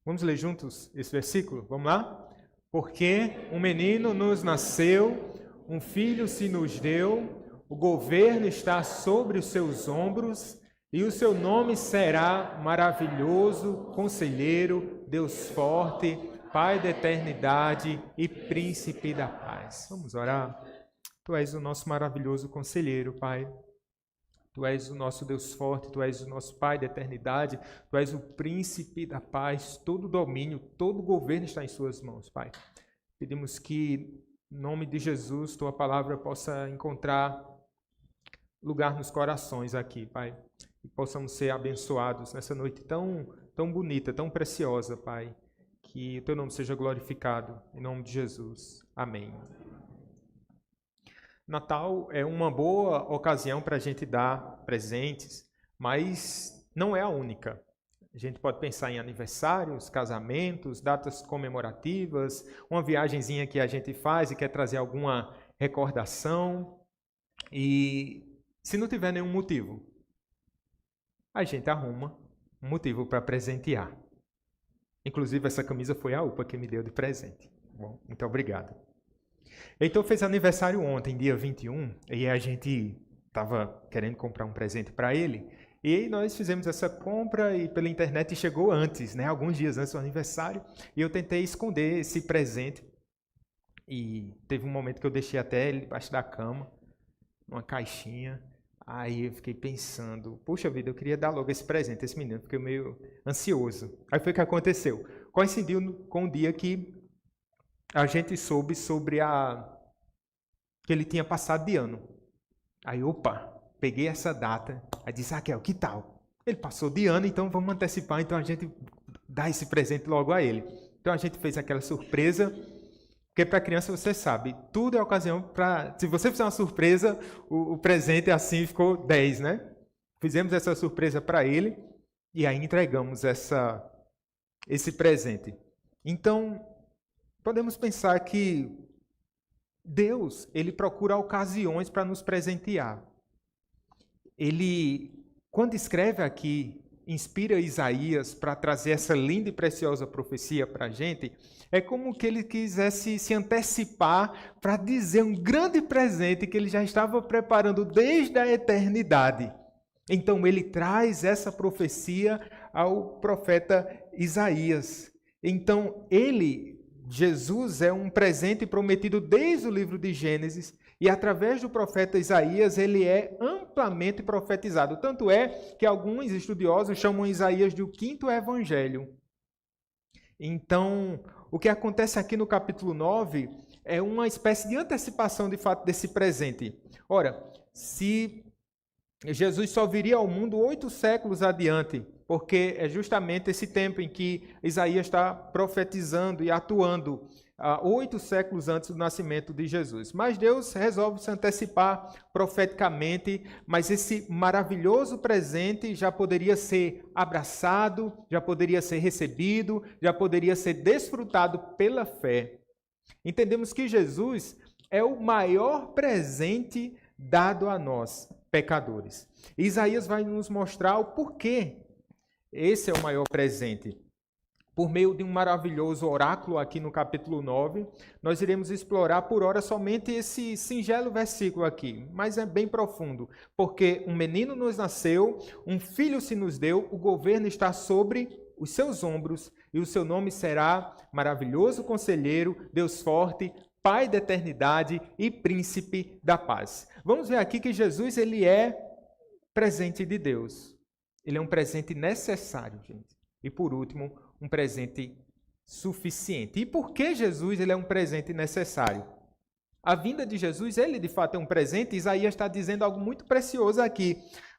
Vamos ler juntos esse versículo? Vamos lá? Porque um menino nos nasceu, um filho se nos deu, o governo está sobre os seus ombros, e o seu nome será maravilhoso, conselheiro, Deus forte, Pai da eternidade e príncipe da paz. Vamos orar? Tu és o nosso maravilhoso conselheiro, Pai. Tu és o nosso Deus forte, Tu és o nosso Pai da eternidade, Tu és o príncipe da paz, todo domínio, todo governo está em Suas mãos, Pai. Pedimos que, em nome de Jesus, Tua palavra possa encontrar lugar nos corações aqui, Pai. E possamos ser abençoados nessa noite tão bonita, tão preciosa, Pai. Que o Teu nome seja glorificado, em nome de Jesus. Amém. Natal é uma boa ocasião para a gente dar presentes, mas não é a única. A gente pode pensar em aniversários, casamentos, datas comemorativas, uma viagenzinha que a gente faz e quer trazer alguma recordação. E se não tiver nenhum motivo, a gente arruma um motivo para presentear. Inclusive, essa camisa foi a UPA que me deu de presente. Bom, muito obrigado. Heitor fez aniversário ontem, dia 21, e a gente estava querendo comprar um presente para ele. E aí nós fizemos essa compra e pela internet chegou antes, né, alguns dias antes do aniversário. E eu tentei esconder esse presente. E teve um momento que eu deixei até ele debaixo da cama, numa caixinha. Aí eu fiquei pensando, puxa vida, eu queria dar logo esse presente a esse menino, fiquei meio ansioso. Aí foi o que aconteceu. Coincidiu com o dia que a gente soube sobre que ele tinha passado de ano. Aí, opa, peguei essa data, aí disse, Raquel, que tal? Ele passou de ano, então vamos antecipar, então a gente dá esse presente logo a ele. Então a gente fez aquela surpresa, porque para criança você sabe, tudo é ocasião para... Se você fizer uma surpresa, o presente assim ficou 10, né? Fizemos essa surpresa para ele e aí entregamos esse presente. Então, podemos pensar que Deus, Ele procura ocasiões para nos presentear. Ele, quando escreve aqui, inspira Isaías para trazer essa linda e preciosa profecia para a gente, é como que ele quisesse se antecipar para dizer um grande presente que ele já estava preparando desde a eternidade. Então ele traz essa profecia ao profeta Isaías. Então Jesus é um presente prometido desde o livro de Gênesis e através do profeta Isaías ele é amplamente profetizado. Tanto é que alguns estudiosos chamam Isaías de o quinto evangelho. Então, o que acontece aqui no capítulo 9 é uma espécie de antecipação de fato desse presente. Ora, se Jesus só viria ao mundo 8 séculos adiante, porque é justamente esse tempo em que Isaías está profetizando e atuando 8 séculos antes do nascimento de Jesus. Mas Deus resolve se antecipar profeticamente, mas esse maravilhoso presente já poderia ser abraçado, já poderia ser recebido, já poderia ser desfrutado pela fé. Entendemos que Jesus é o maior presente dado a nós, pecadores. Isaías vai nos mostrar o porquê esse é o maior presente. Por meio de um maravilhoso oráculo aqui no capítulo 9, nós iremos explorar por hora somente esse singelo versículo aqui, mas é bem profundo, porque um menino nos nasceu, um filho se nos deu, o governo está sobre os seus ombros, e o seu nome será Maravilhoso Conselheiro, Deus Forte, Pai da Eternidade e Príncipe da Paz. Vamos ver aqui que Jesus ele é presente de Deus. Ele é um presente necessário, gente. E por último, um presente suficiente. E por que Jesus ele é um presente necessário? A vinda de Jesus, ele de fato é um presente. Isaías está dizendo algo muito precioso aqui.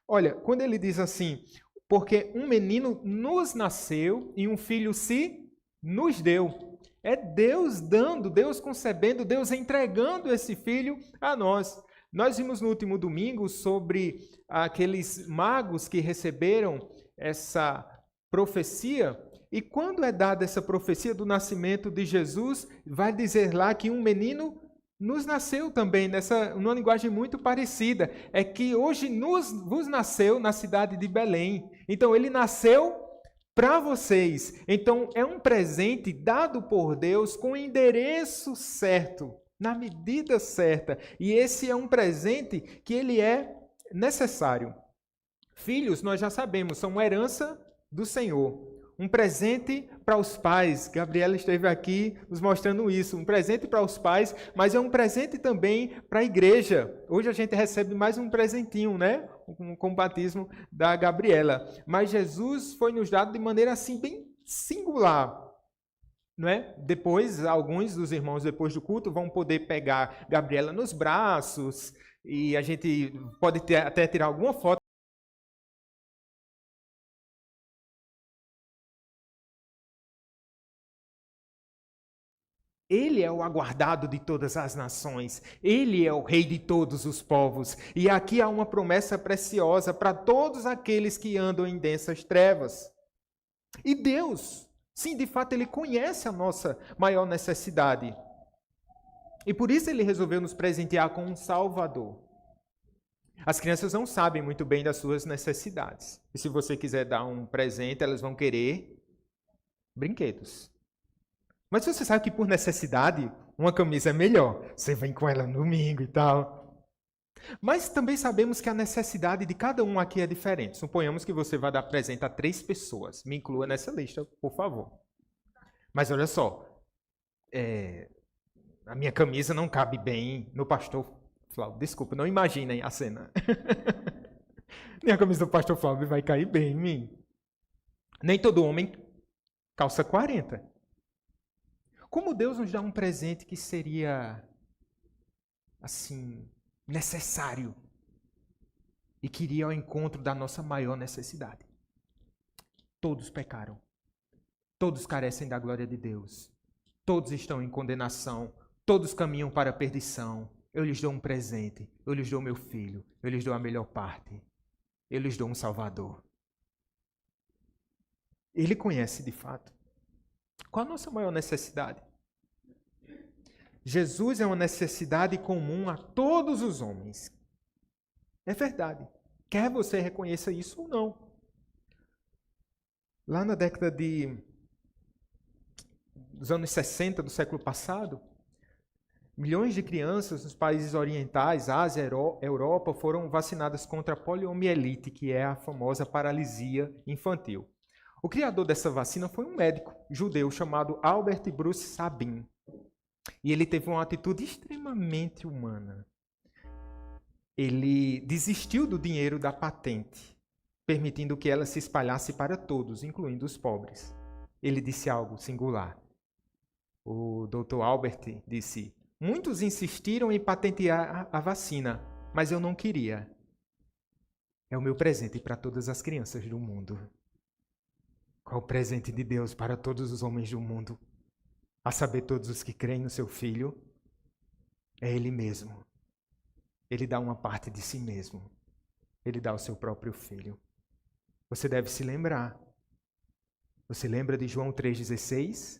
Olha, quando ele diz assim, porque um menino nos nasceu e um filho se nos deu. É Deus dando, Deus concebendo, Deus entregando esse filho a nós. Nós vimos no último domingo sobre aqueles magos que receberam essa profecia. E quando é dada essa profecia do nascimento de Jesus, vai dizer lá que um menino nos nasceu também, numa linguagem muito parecida. É que hoje vos nasceu na cidade de Belém. Então ele nasceu para vocês. Então, é um presente dado por Deus com o endereço certo, na medida certa. E esse é um presente que ele é necessário. Filhos, nós já sabemos, são uma herança do Senhor. Um presente para os pais. Gabriela esteve aqui nos mostrando isso. Um presente para os pais, mas é um presente também para a igreja. Hoje a gente recebe mais um presentinho, né? Com o batismo da Gabriela. Mas Jesus foi nos dado de maneira assim bem singular. Não é? Depois, alguns dos irmãos, depois do culto, vão poder pegar Gabriela nos braços e a gente pode até tirar alguma foto. Ele é o aguardado de todas as nações. Ele é o rei de todos os povos. E aqui há uma promessa preciosa para todos aqueles que andam em densas trevas. E Deus, sim, de fato, Ele conhece a nossa maior necessidade. E por isso Ele resolveu nos presentear com um Salvador. As crianças não sabem muito bem das suas necessidades. E se você quiser dar um presente, elas vão querer brinquedos. Mas você sabe que por necessidade, uma camisa é melhor. Você vem com ela no domingo e tal. Mas também sabemos que a necessidade de cada um aqui é diferente. Suponhamos que você vai dar presente a 3 pessoas. Me inclua nessa lista, por favor. Mas olha só, a minha camisa não cabe bem no pastor Flávio. Desculpa, não imaginem a cena. Nem a camisa do pastor Flávio vai cair bem em mim. Nem todo homem calça 40. Como Deus nos dá um presente que seria, assim, necessário e que iria ao encontro da nossa maior necessidade? Todos pecaram. Todos carecem da glória de Deus. Todos estão em condenação. Todos caminham para a perdição. Eu lhes dou um presente. Eu lhes dou meu filho. Eu lhes dou a melhor parte. Eu lhes dou um Salvador. Ele conhece de fato. Qual a nossa maior necessidade? Jesus é uma necessidade comum a todos os homens. É verdade. Quer você reconheça isso ou não. Lá na década dos anos 60 do século passado, milhões de crianças nos países orientais, Ásia, Europa, foram vacinadas contra a poliomielite, que é a famosa paralisia infantil. O criador dessa vacina foi um médico judeu chamado Albert Bruce Sabin. E ele teve uma atitude extremamente humana. Ele desistiu do dinheiro da patente, permitindo que ela se espalhasse para todos, incluindo os pobres. Ele disse algo singular. O Dr. Albert disse: muitos insistiram em patentear a vacina, mas eu não queria. É o meu presente para todas as crianças do mundo. Qual o presente de Deus para todos os homens do mundo? A saber, todos os que creem no seu Filho, é Ele mesmo. Ele dá uma parte de si mesmo. Ele dá o seu próprio Filho. Você deve se lembrar. Você lembra de João 3,16?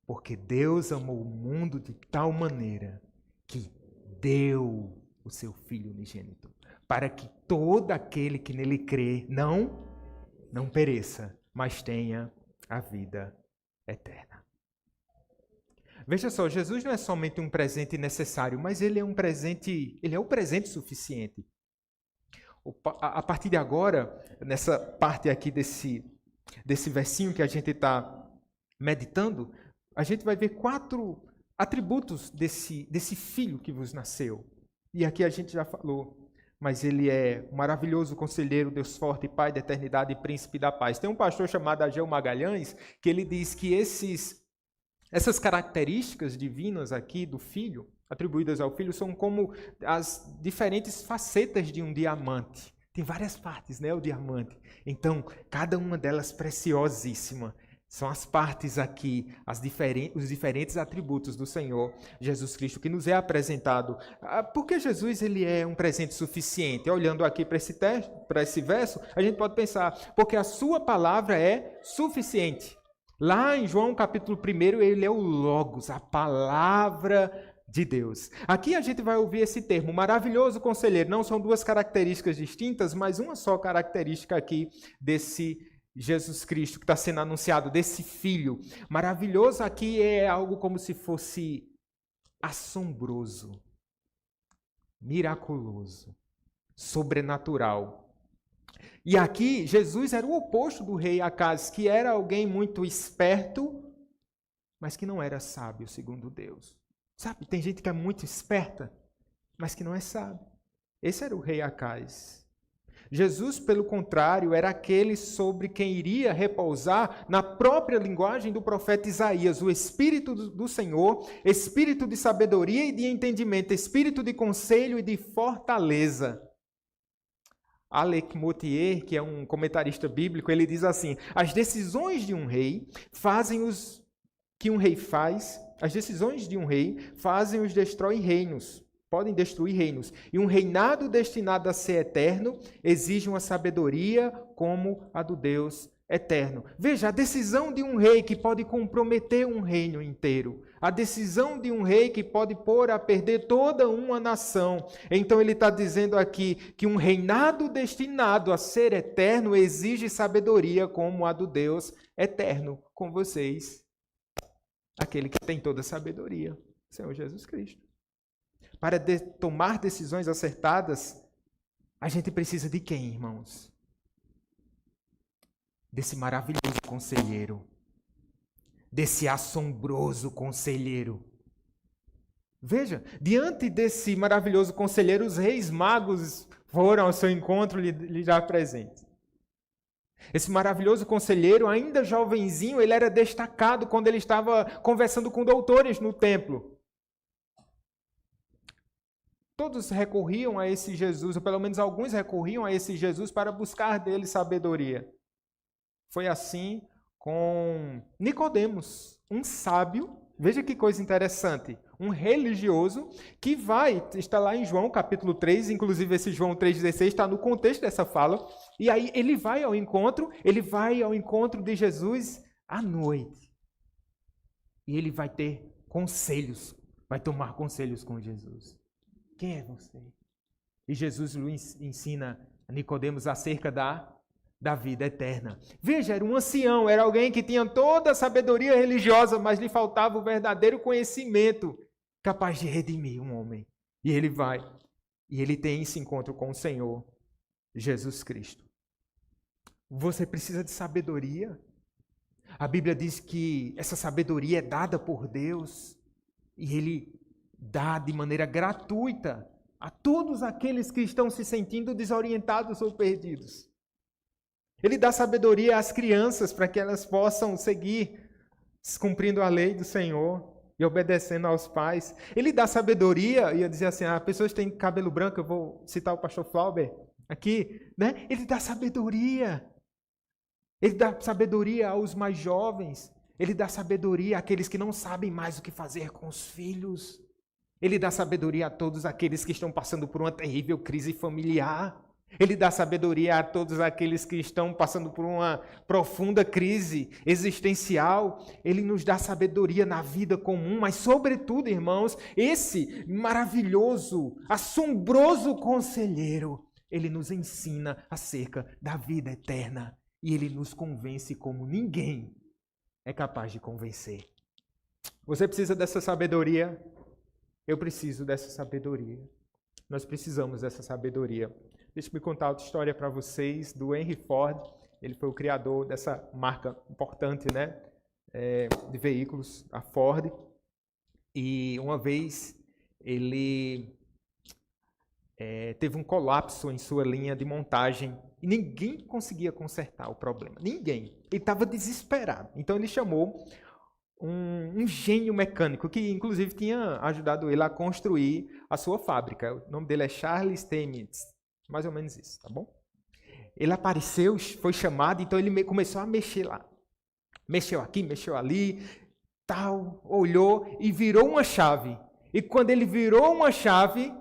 Porque Deus amou o mundo de tal maneira que deu o seu Filho unigênito, para que todo aquele que nele crê não pereça, mas tenha a vida eterna. Veja só, Jesus não é somente um presente necessário, mas ele é um presente, ele é o presente suficiente. A partir de agora, nessa parte aqui desse versinho que a gente está meditando, a gente vai ver 4 atributos desse filho que vos nasceu. E aqui a gente já falou. Mas ele é um maravilhoso conselheiro, Deus forte, Pai da eternidade e príncipe da paz. Tem um pastor chamado Ageu Magalhães que ele diz que essas características divinas aqui do Filho, atribuídas ao Filho, são como as diferentes facetas de um diamante. Tem várias partes, né, o diamante. Então, cada uma delas preciosíssima. São as partes aqui, os diferentes atributos do Senhor Jesus Cristo que nos é apresentado. Porque Jesus ele é um presente suficiente? Olhando aqui para esse verso, a gente pode pensar, porque a sua palavra é suficiente. Lá em João capítulo 1, ele é o Logos, a palavra de Deus. Aqui a gente vai ouvir esse termo, maravilhoso conselheiro. Não são 2 características distintas, mas uma só característica aqui desse Jesus Cristo que está sendo anunciado, desse Filho. Maravilhoso aqui é algo como se fosse assombroso, miraculoso, sobrenatural. E aqui Jesus era o oposto do rei Acaz, que era alguém muito esperto, mas que não era sábio segundo Deus. Sabe, tem gente que é muito esperta, mas que não é sábio. Esse era o rei Acaz. Jesus, pelo contrário, era aquele sobre quem iria repousar na própria linguagem do profeta Isaías, o Espírito do Senhor, Espírito de sabedoria e de entendimento, Espírito de conselho e de fortaleza. Alec Mottier, que é um comentarista bíblico, ele diz assim: as decisões de um rei fazem os que um rei faz, as decisões de um rei fazem os destrói reinos. Podem destruir reinos. E um reinado destinado a ser eterno exige uma sabedoria como a do Deus eterno. Veja, a decisão de um rei que pode comprometer um reino inteiro. A decisão de um rei que pode pôr a perder toda uma nação. Então ele está dizendo aqui que um reinado destinado a ser eterno exige sabedoria como a do Deus eterno. Com vocês, aquele que tem toda a sabedoria, Senhor Jesus Cristo. Para tomar decisões acertadas, a gente precisa de quem, irmãos? Desse maravilhoso conselheiro. Desse assombroso conselheiro. Veja, diante desse maravilhoso conselheiro, os reis magos foram ao seu encontro lhe dar presente. Esse maravilhoso conselheiro, ainda jovenzinho, ele era destacado quando ele estava conversando com doutores no templo. Todos recorriam a esse Jesus, ou pelo menos alguns recorriam a esse Jesus para buscar dele sabedoria. Foi assim com Nicodemos, um sábio, veja que coisa interessante, um religioso que está lá em João capítulo 3, inclusive esse João 3,16 está no contexto dessa fala, e aí ele vai ao encontro de Jesus à noite. E ele vai ter conselhos, vai tomar conselhos com Jesus. Quem é você? E Jesus lhe ensina a Nicodemos acerca da vida eterna. Veja, era um ancião, era alguém que tinha toda a sabedoria religiosa, mas lhe faltava o verdadeiro conhecimento capaz de redimir um homem. E ele vai, e ele tem esse encontro com o Senhor Jesus Cristo. Você precisa de sabedoria. A Bíblia diz que essa sabedoria é dada por Deus, e Ele dá de maneira gratuita a todos aqueles que estão se sentindo desorientados ou perdidos. Ele dá sabedoria às crianças para que elas possam seguir cumprindo a lei do Senhor e obedecendo aos pais. Ele dá sabedoria, ia dizer assim, pessoas têm cabelo branco, eu vou citar o pastor Flauber aqui, né? Ele dá sabedoria. Ele dá sabedoria aos mais jovens. Ele dá sabedoria àqueles que não sabem mais o que fazer com os filhos. Ele dá sabedoria a todos aqueles que estão passando por uma terrível crise familiar. Ele dá sabedoria a todos aqueles que estão passando por uma profunda crise existencial. Ele nos dá sabedoria na vida comum, mas sobretudo, irmãos, esse maravilhoso, assombroso conselheiro, ele nos ensina acerca da vida eterna. E ele nos convence como ninguém é capaz de convencer. Você precisa dessa sabedoria? Eu preciso dessa sabedoria. Nós precisamos dessa sabedoria. Deixa-me contar outra história para vocês do Henry Ford. Ele foi o criador dessa marca importante, né, de veículos, a Ford. E uma vez ele teve um colapso em sua linha de montagem e ninguém conseguia consertar o problema. Ninguém. Ele estava desesperado. Então ele chamou um gênio mecânico que, inclusive, tinha ajudado ele a construir a sua fábrica. O nome dele é Charles Steinmetz. Mais ou menos isso, tá bom? Ele apareceu, foi chamado, então ele começou a mexer lá. Mexeu aqui, mexeu ali, tal, olhou e virou uma chave. E quando ele virou uma chave,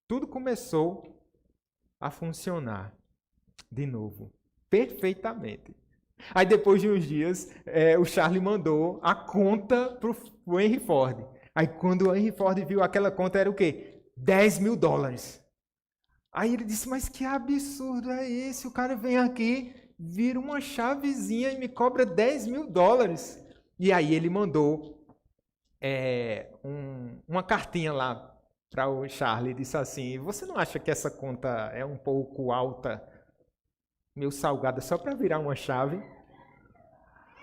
tudo começou a funcionar de novo, perfeitamente. Aí depois de uns dias, o Charlie mandou a conta para o Henry Ford. Aí quando o Henry Ford viu aquela conta, era o quê? $10.000. Aí ele disse, mas que absurdo é esse? O cara vem aqui, vira uma chavezinha e me cobra $10.000. E aí ele mandou uma cartinha lá para o Charlie, disse assim: você não acha que essa conta é um pouco alta, meio salgada, só para virar uma chave?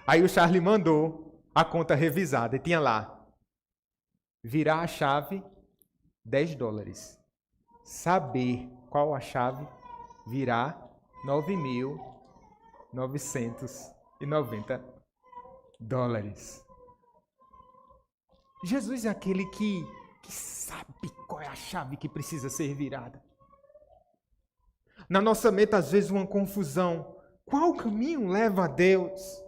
Aí o Charlie mandou a conta revisada e tinha lá: virar a chave, $10. Saber qual a chave, virar $9.990. Jesus é aquele que sabe qual é a chave que precisa ser virada. Na nossa mente, às vezes, uma confusão. Qual caminho leva a Deus?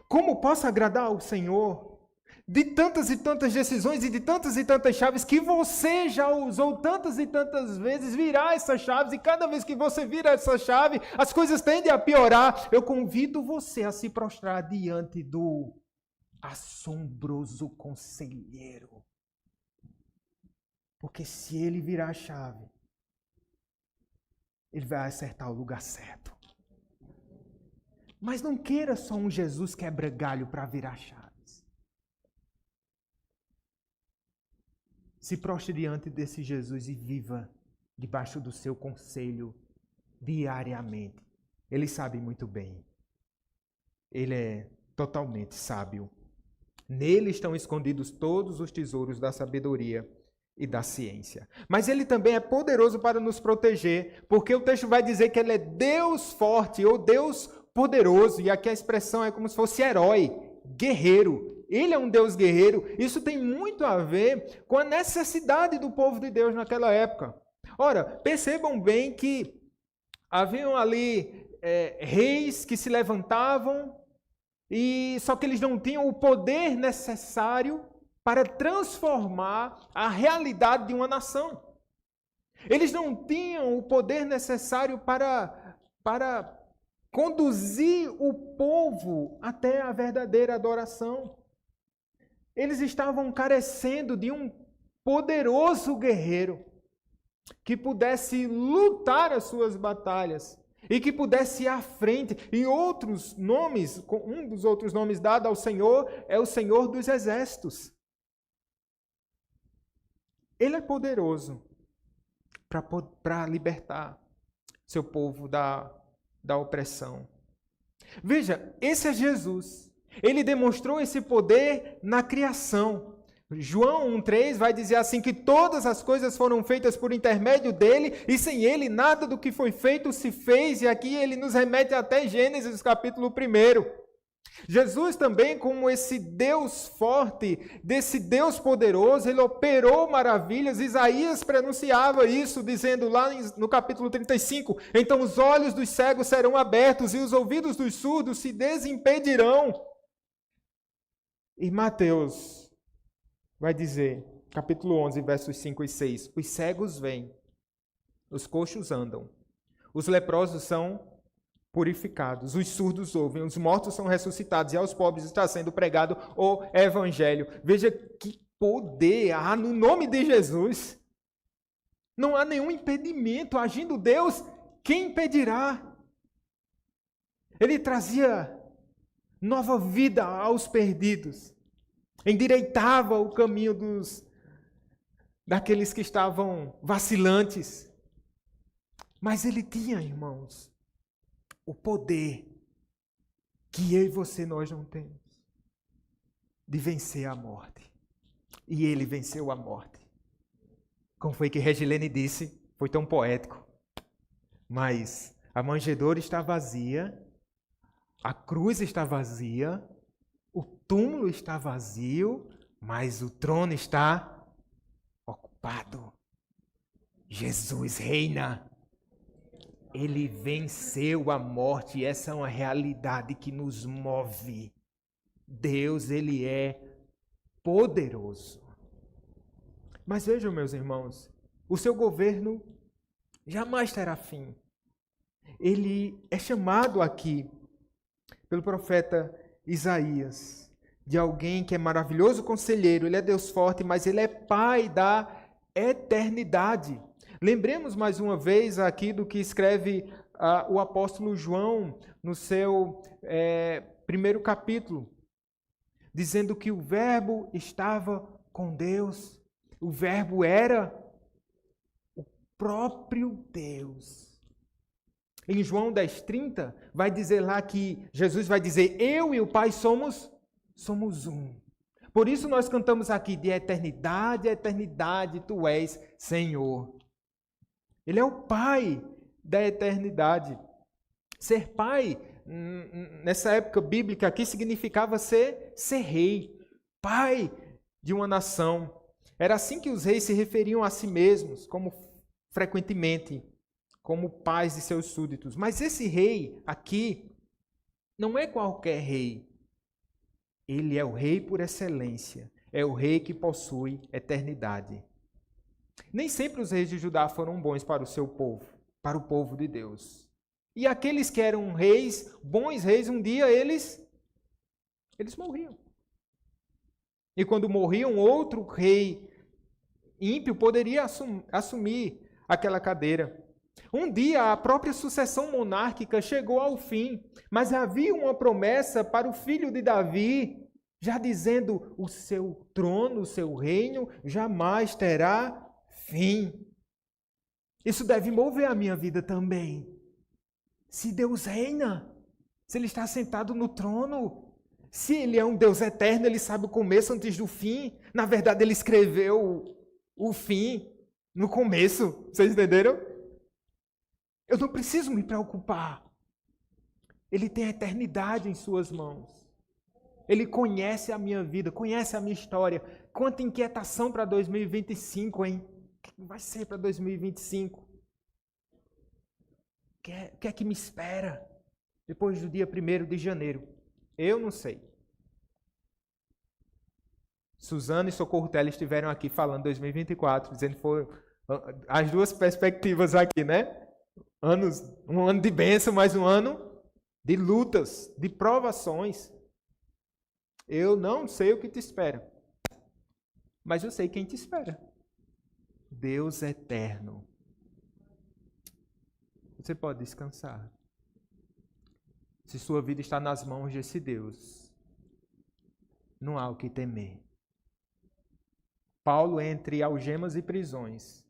Como posso agradar ao Senhor? De tantas e tantas decisões e de tantas e tantas chaves que você já usou tantas e tantas vezes, virar essas chaves, e cada vez que você vira essa chave, as coisas tendem a piorar. Eu convido você a se prostrar diante do assombroso conselheiro. Porque se ele virar a chave, ele vai acertar o lugar certo. Mas não queira só um Jesus quebra-galho para virar chaves. Se prostre diante desse Jesus e viva debaixo do seu conselho diariamente. Ele sabe muito bem. Ele é totalmente sábio. Nele estão escondidos todos os tesouros da sabedoria e da ciência. Mas ele também é poderoso para nos proteger, porque o texto vai dizer que ele é Deus forte ou Deus poderoso, e aqui a expressão é como se fosse herói, guerreiro. Ele é um Deus guerreiro. Isso tem muito a ver com a necessidade do povo de Deus naquela época. Ora, percebam bem que haviam ali reis que se levantavam, e só que eles não tinham o poder necessário para transformar a realidade de uma nação. Eles não tinham o poder necessário para conduzir o povo até a verdadeira adoração. Eles estavam carecendo de um poderoso guerreiro que pudesse lutar as suas batalhas e que pudesse ir à frente. E outros nomes, um dos outros nomes dado ao Senhor é o Senhor dos Exércitos. Ele é poderoso para libertar seu povo da opressão. Veja, esse é Jesus. Ele demonstrou esse poder na criação. João 1,3 vai dizer assim que todas as coisas foram feitas por intermédio dele e sem ele nada do que foi feito se fez. E aqui ele nos remete até Gênesis capítulo 1. Jesus também, como esse Deus forte, desse Deus poderoso, ele operou maravilhas. Isaías pronunciava isso, dizendo lá no capítulo 35, então os olhos dos cegos serão abertos e os ouvidos dos surdos se desimpedirão. E Mateus vai dizer, capítulo 11, versos 5 e 6, os cegos vêm, os coxos andam, os leprosos são purificados, os surdos ouvem, os mortos são ressuscitados e aos pobres está sendo pregado o evangelho. Veja que poder há no nome de Jesus. Não há nenhum impedimento. Agindo Deus, quem impedirá? Ele trazia nova vida aos perdidos, endireitava o caminho daqueles que estavam vacilantes. Mas ele tinha, irmãos, o poder que eu e você nós não temos de vencer a morte. E ele venceu a morte. Como foi que Regilene disse, foi tão poético. Mas a manjedoura está vazia, a cruz está vazia, o túmulo está vazio, mas o trono está ocupado. Jesus reina. Ele venceu a morte, e essa é uma realidade que nos move. Deus, ele é poderoso. Mas vejam, meus irmãos, o seu governo jamais terá fim. Ele é chamado aqui pelo profeta Isaías de alguém que é maravilhoso conselheiro, ele é Deus forte, mas ele é Pai da eternidade. Lembremos mais uma vez aqui do que escreve o apóstolo João no seu primeiro capítulo, dizendo que o Verbo estava com Deus, o Verbo era o próprio Deus. Em João 10,30, vai dizer lá que Jesus vai dizer, eu e o Pai somos um. Por isso nós cantamos aqui, de eternidade a eternidade, tu és Senhor. Ele é o Pai da eternidade. Ser pai, nessa época bíblica aqui, significava ser rei, pai de uma nação. Era assim que os reis se referiam a si mesmos, como frequentemente, como pais de seus súditos. Mas esse rei aqui não é qualquer rei. Ele é o rei por excelência. É o rei que possui eternidade. Nem sempre os reis de Judá foram bons para o seu povo, para o povo de Deus. E aqueles que eram reis, bons reis, um dia eles morriam. E quando morriam, outro rei ímpio poderia assumir aquela cadeira. Um dia a própria sucessão monárquica chegou ao fim, mas havia uma promessa para o filho de Davi, já dizendo, o seu trono, o seu reino jamais terá fim. Isso deve mover a minha vida também. Se Deus reina, se Ele está sentado no trono, se Ele é um Deus eterno, Ele sabe o começo antes do fim. Na verdade, Ele escreveu o fim no começo. Vocês entenderam? Eu não preciso me preocupar. Ele tem a eternidade em suas mãos. Ele conhece a minha vida, conhece a minha história. Quanta inquietação para 2025, hein? O que vai ser para 2025? O que é que me espera depois do dia 1º de janeiro? Eu não sei. Suzana e Socorro Teles estiveram aqui falando 2024, dizendo que foram as duas perspectivas aqui, né? Um ano de bênção, mas um ano de lutas, de provações. Eu não sei o que te espera, mas eu sei quem te espera. Deus eterno. Você pode descansar. Se sua vida está nas mãos desse Deus, não há o que temer. Paulo, entre algemas e prisões,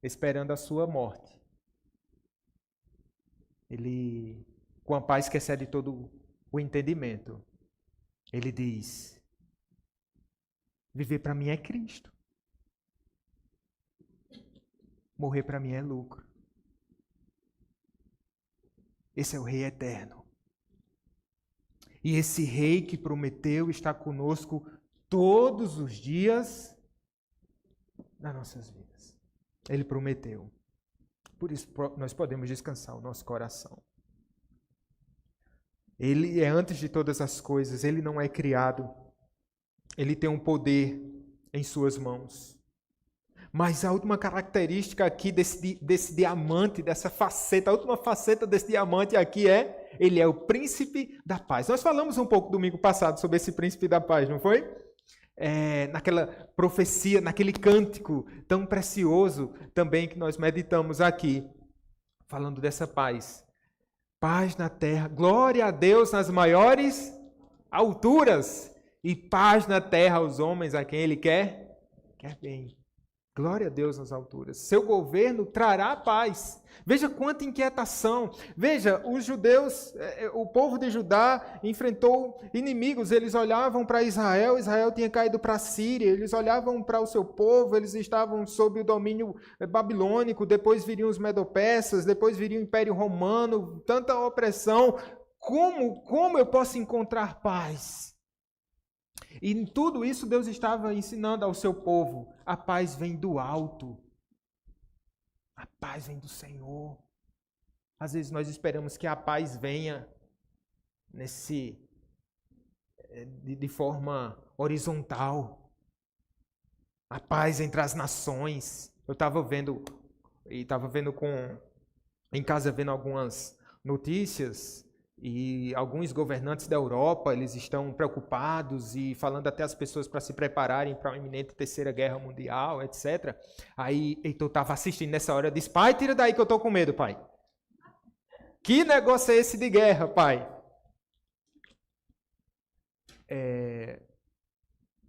esperando a sua morte, ele, com a paz que excede todo o entendimento, ele diz, viver para mim é Cristo. Morrer para mim é lucro. Esse é o Rei eterno. E esse Rei que prometeu estar conosco todos os dias das nossas vidas. Ele prometeu. Por isso nós podemos descansar o nosso coração. Ele é antes de todas as coisas, ele não é criado. Ele tem um poder em suas mãos. Mas a última característica aqui desse diamante, dessa faceta, a última faceta desse diamante aqui ele é o príncipe da paz. Nós falamos um pouco domingo passado sobre esse príncipe da paz, não foi? Naquela profecia, naquele cântico tão precioso também que nós meditamos aqui, falando dessa paz. Paz na terra, glória a Deus nas maiores alturas e paz na terra aos homens a quem Ele quer bem. Glória a Deus nas alturas. Seu governo trará paz. Veja quanta inquietação. Veja, os judeus, o povo de Judá enfrentou inimigos. Eles olhavam para Israel, Israel tinha caído para a Síria. Eles olhavam para o seu povo, eles estavam sob o domínio babilônico. Depois viriam os medo-persas, depois viria o Império Romano. Tanta opressão. Como eu posso encontrar paz? E em tudo isso Deus estava ensinando ao seu povo. A paz vem do alto. A paz vem do Senhor. Às vezes nós esperamos que a paz venha de forma horizontal. A paz entre as nações. Eu estava vendo em casa vendo algumas notícias. E alguns governantes da Europa, eles estão preocupados e falando até as pessoas para se prepararem para uma iminente terceira guerra mundial, etc. Aí Heitor estava assistindo nessa hora e disse, pai, tira daí que eu estou com medo, pai. Que negócio é esse de guerra, pai?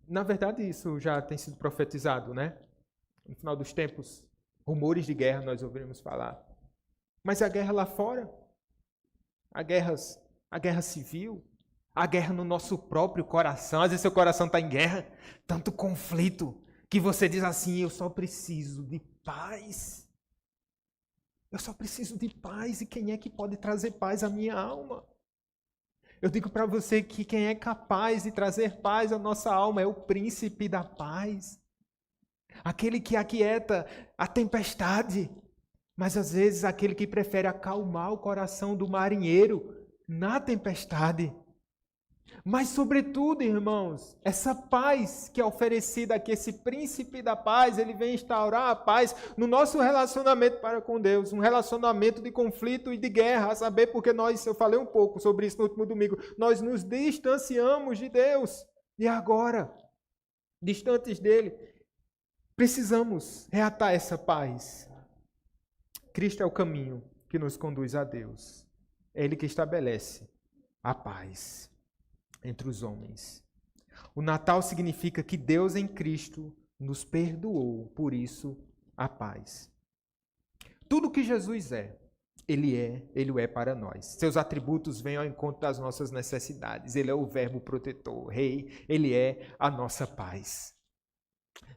Na verdade, isso já tem sido profetizado, né? No final dos tempos, rumores de guerra nós ouviremos falar. Mas a guerra lá fora, a guerra civil, a guerra no nosso próprio coração. Às vezes seu coração está em guerra, tanto conflito, que você diz assim, eu só preciso de paz. Eu só preciso de paz. E quem é que pode trazer paz à minha alma? Eu digo para você que quem é capaz de trazer paz à nossa alma é o príncipe da paz. Aquele que aquieta a tempestade. Mas às vezes aquele que prefere acalmar o coração do marinheiro na tempestade. Mas sobretudo, irmãos, essa paz que é oferecida aqui, esse príncipe da paz, ele vem instaurar a paz no nosso relacionamento para com Deus, um relacionamento de conflito e de guerra, a saber porque eu falei um pouco sobre isso no último domingo, nós nos distanciamos de Deus, e agora, distantes dele, precisamos reatar essa paz. Cristo é o caminho que nos conduz a Deus, é Ele que estabelece a paz entre os homens. O Natal significa que Deus em Cristo nos perdoou, por isso a paz. Tudo que Jesus Ele o é para nós. Seus atributos vêm ao encontro das nossas necessidades. Ele é o verbo protetor, o rei, ele é a nossa paz.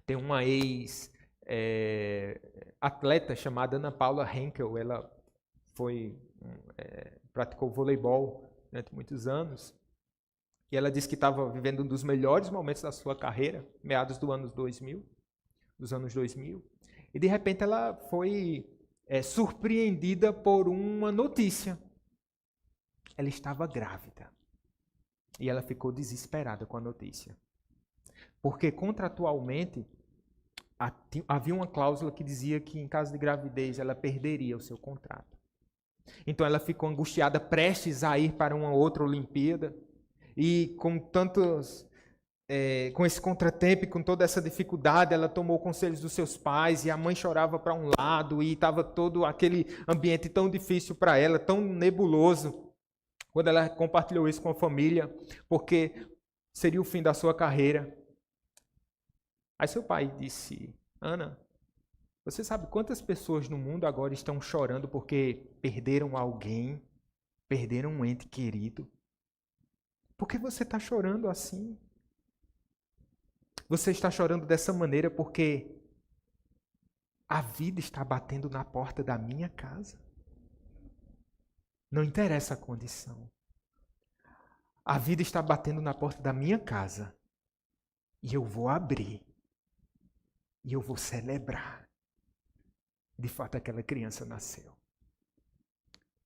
Tem uma ex-atleta chamada Ana Paula Henkel, ela praticou voleibol durante muitos anos. E ela disse que estava vivendo um dos melhores momentos da sua carreira, meados dos anos 2000. E de repente ela foi surpreendida por uma notícia. Ela estava grávida. E ela ficou desesperada com a notícia. Porque contratualmente havia uma cláusula que dizia que em caso de gravidez ela perderia o seu contrato. Então ela ficou angustiada, prestes a ir para uma outra Olimpíada. E com esse contratempo e com toda essa dificuldade, ela tomou conselhos dos seus pais e a mãe chorava para um lado e estava todo aquele ambiente tão difícil para ela, tão nebuloso, quando ela compartilhou isso com a família, porque seria o fim da sua carreira. Aí seu pai disse, Ana, você sabe quantas pessoas no mundo agora estão chorando porque perderam alguém, perderam um ente querido? Por que você está chorando assim? Você está chorando dessa maneira porque a vida está batendo na porta da minha casa. Não interessa a condição. A vida está batendo na porta da minha casa. E eu vou abrir. E eu vou celebrar. De fato, aquela criança nasceu.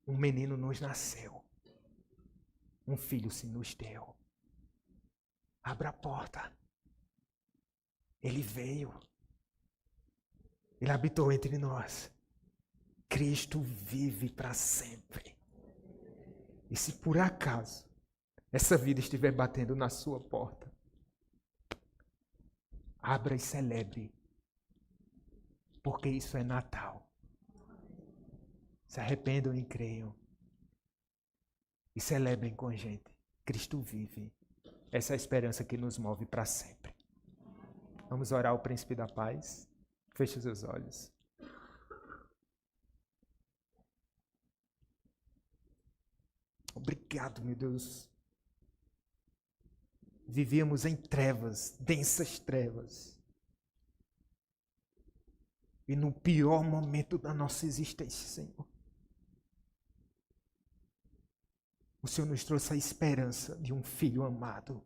Um menino nos nasceu. Um filho se nos deu. Abra a porta. Ele veio. Ele habitou entre nós. Cristo vive para sempre. E se por acaso essa vida estiver batendo na sua porta, abra e celebre. Porque isso é Natal. Se arrependam e creiam. E celebrem com a gente. Cristo vive. Essa é a esperança que nos move para sempre. Vamos orar ao Príncipe da Paz. Feche os seus olhos. Obrigado, meu Deus. Vivíamos em trevas, densas trevas. E no pior momento da nossa existência, Senhor, o Senhor nos trouxe a esperança de um filho amado.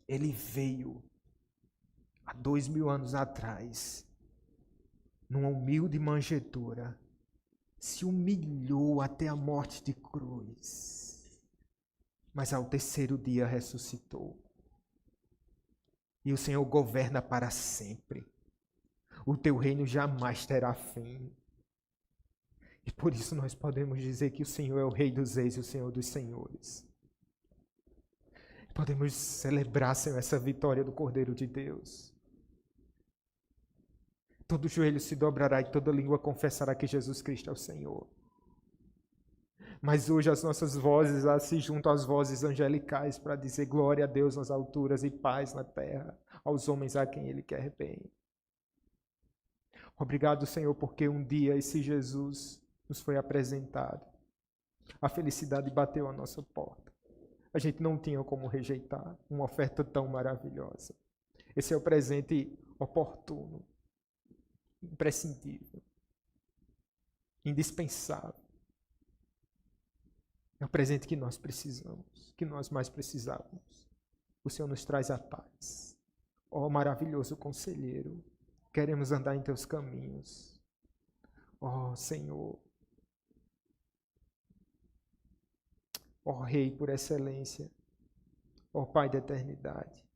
Ele veio há 2000 anos atrás, numa humilde manjedoura, se humilhou até a morte de cruz, mas ao terceiro dia ressuscitou. E o Senhor governa para sempre. O teu reino jamais terá fim. E por isso nós podemos dizer que o Senhor é o Rei dos Reis e o Senhor dos Senhores. Podemos celebrar, Senhor, essa vitória do Cordeiro de Deus. Todo joelho se dobrará e toda língua confessará que Jesus Cristo é o Senhor. Mas hoje as nossas vozes se juntam às vozes angelicais para dizer glória a Deus nas alturas e paz na terra, aos homens a quem Ele quer bem. Obrigado, Senhor, porque um dia esse Jesus nos foi apresentado. A felicidade bateu à nossa porta. A gente não tinha como rejeitar uma oferta tão maravilhosa. Esse é o presente oportuno, imprescindível, indispensável. É o presente que nós precisamos, que nós mais precisávamos. O Senhor nos traz a paz. Ó maravilhoso conselheiro, queremos andar em teus caminhos. Ó Senhor, ó Rei por excelência, ó Pai da eternidade,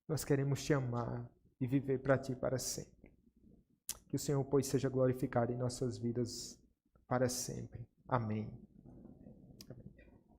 nós queremos te amar e viver para ti para sempre. Que o Senhor, pois, seja glorificado em nossas vidas para sempre. Amém.